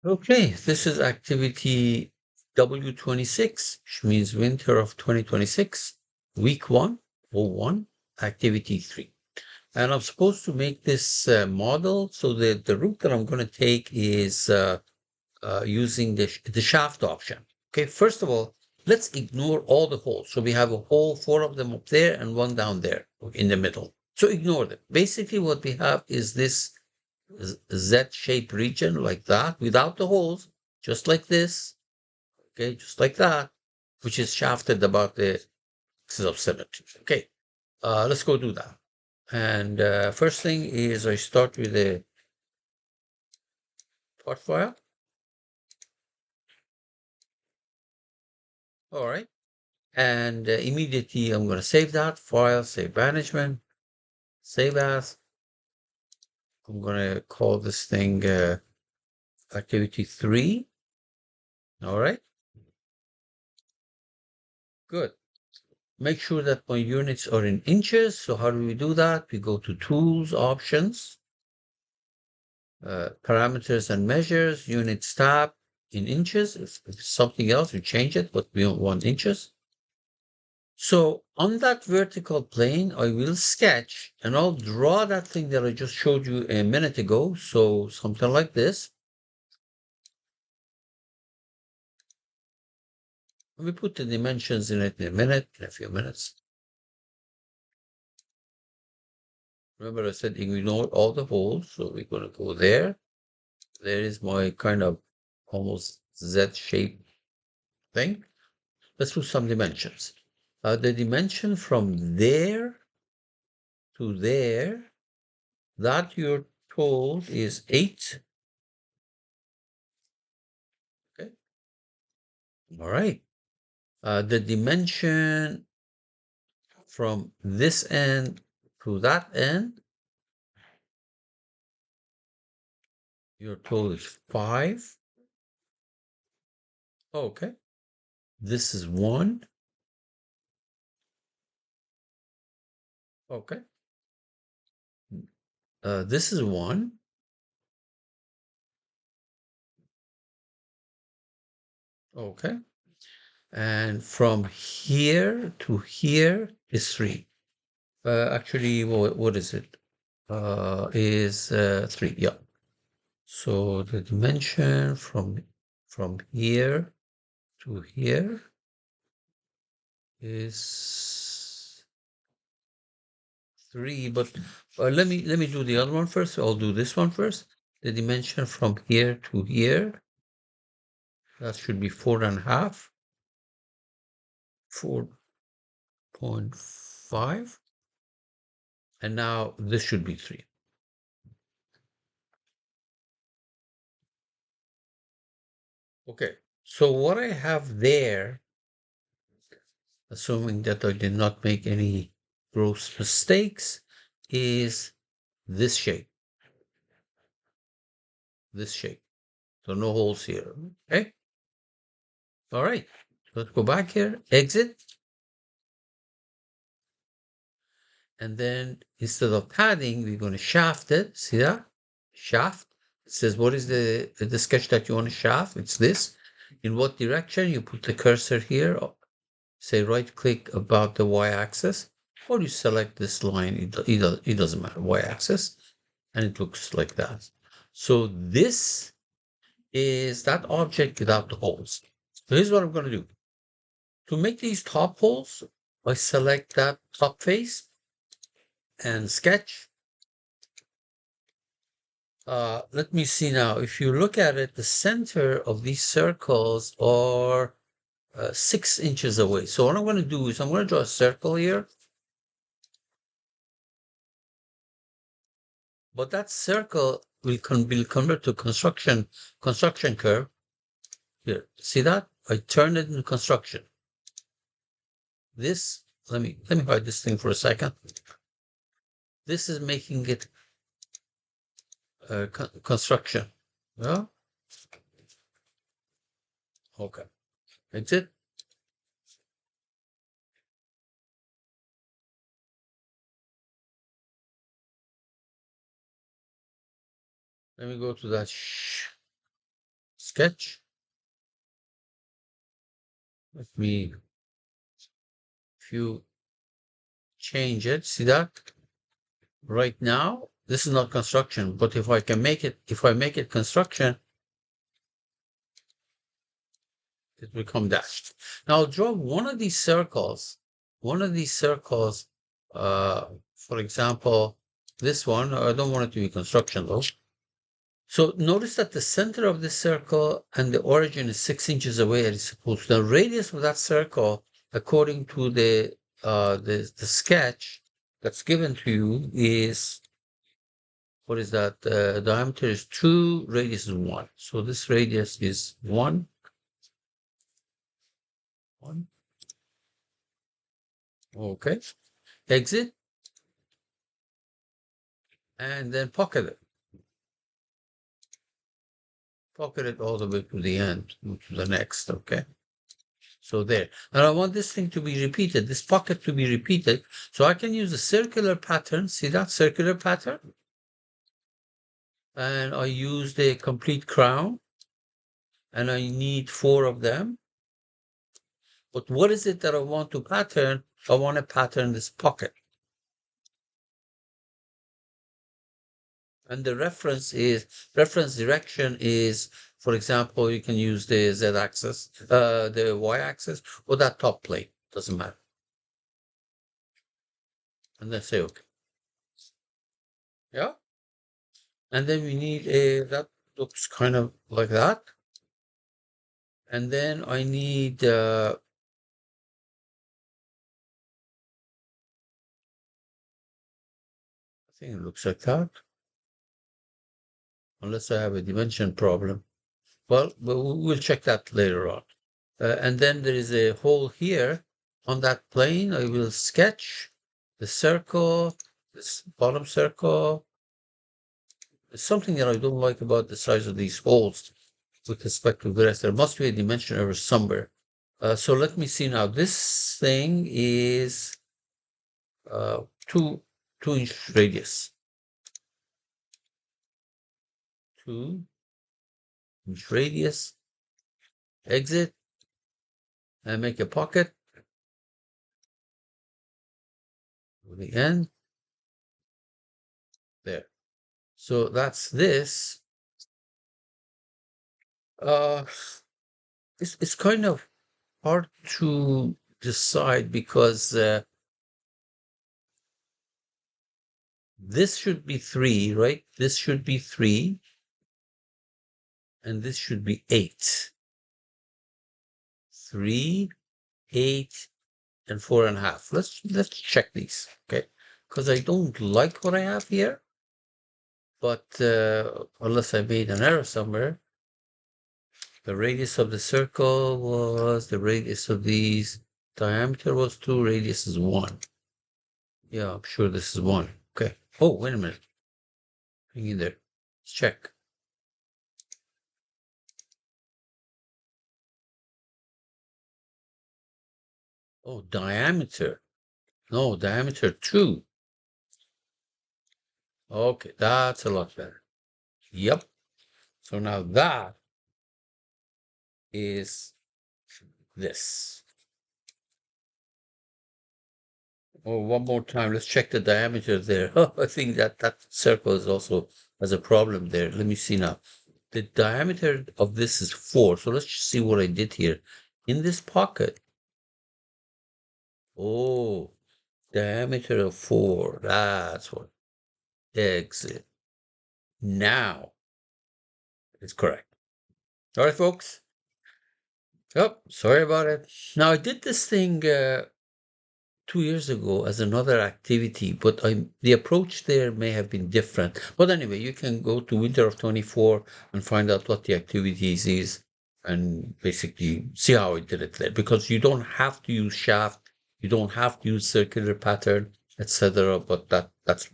Okay, this is activity W26, which means winter of 2026, week one, O1, activity 3. And I'm supposed to make this model. So the route that I'm going to take is using the shaft option. Okay, first of all, let's ignore all the holes. So we have a hole, four of them up there and one down there in the middle. So ignore them. Basically, what we have is this Z-shaped region like that without the holes, just like this, okay, just like that, which is shafted about the axis of symmetry. Okay, let's go do that. And first thing is I start with a part file. All right. And immediately I'm going to save that file, save management, save as. I'm going to call this thing activity 3. All right. Good. Make sure that my units are in inches. So how do we do that? We go to Tools, Options, Parameters and Measures, Units tab in inches. If it's something else, we change it, but we don't want inches. So on that vertical plane, I will sketch and I'll draw that thing that I just showed you a minute ago. So something like this. Let me put the dimensions in it in a few minutes. Remember I said ignore all the holes. So we're going to go there. There is my kind of almost Z-shaped thing. Let's do some dimensions. The dimension from there to there, that you're told is 8. Okay. All right. The dimension from this end to that end, you're told is 5. Okay. This is 1. Okay. This is 1. Okay. And from here to here is 3. Actually, what is it? Is 3. Yeah. So the dimension from here to here is 3. But let me do the other one first. I'll do this one first. The dimension from here to here, that should be 4.5. 4.5. And now this should be 3. Okay, so what I have there, assuming that I did not make any gross mistakes, is this shape. This shape. So no holes here. Okay. All right. Let's go back here, exit. And then instead of padding, we're going to shaft it. See that? Shaft. It says, what is the sketch that you want to shaft? It's this. In what direction? You put the cursor here. Say right click about the y-axis, or you select this line. It doesn't matter, y-axis, and it looks like that. So this is that object without the holes. So here's what I'm going to do. To make these top holes, I select that top face and sketch. Let me see now. If you look at it, the center of these circles are 6 inches away. So what I'm going to do is I'm going to draw a circle here. But that circle will convert to construction curve. Here, see that? I turned it into construction. This, let me hide this thing for a second. This is making it construction. Yeah. Okay. That's it. Let me go to that sketch. Let me, if you change it, see that? Right now, this is not construction, but if I make it construction, it will become dashed. Now I'll draw one of these circles, for example, this one. I don't want it to be construction though. So notice that the center of this circle and the origin is 6 inches away as it's supposed to. The radius of that circle, according to the sketch that's given to you, is, what is that? Diameter is 2, radius is 1. So this radius is 1. Okay. Exit. And then pocket it. Pocket it all the way to the end, to the next, okay? So there. And I want this thing to be repeated, this pocket to be repeated. So I can use a circular pattern. See that circular pattern? And I use the complete crown. And I need 4 of them. But what is it that I want to pattern? I want to pattern this pocket. And the reference direction is, for example, you can use the z-axis, the y-axis, or that top plane. Doesn't matter. And then say okay. Yeah. And then we need that looks kind of like that. And then I need I think it looks like that. Unless I have a dimension problem. Well, we'll check that later on. And then there is a hole here on that plane. I will sketch the circle, this bottom circle. There's something that I don't like about the size of these holes with respect to the rest. There must be a dimension error somewhere. So let me see now. This thing is 2-inch radius. 2-inch radius. Exit and make a pocket to the end. There. So that's this. It's kind of hard to decide because this should be 3, right? This should be 3. And this should be 8. 3, 8, and 4.5. Let's check these, okay? Because I don't like what I have here. But unless I made an error somewhere. The radius of the circle was, the radius of these, diameter was 2, radius is 1. Yeah, I'm sure this is 1. Okay. Oh, wait a minute. Hang in there. Let's check. Oh, diameter. No, diameter 2. Okay, that's a lot better. Yep. So now that is this. Oh, one more time. Let's check the diameter there. Oh, I think that circle is also has a problem there. Let me see now. The diameter of this is 4. So let's see what I did here. In this pocket. Oh, diameter of 4. That's what. Exit. Now it's correct. All right, folks. Oh, sorry about it. Now I did this thing 2 years ago as another activity, but the approach there may have been different. But anyway, you can go to winter of 24 and find out what the activities is and basically see how I did it there, because you don't have to use shaft, you don't have to use circular pattern, etc. But that's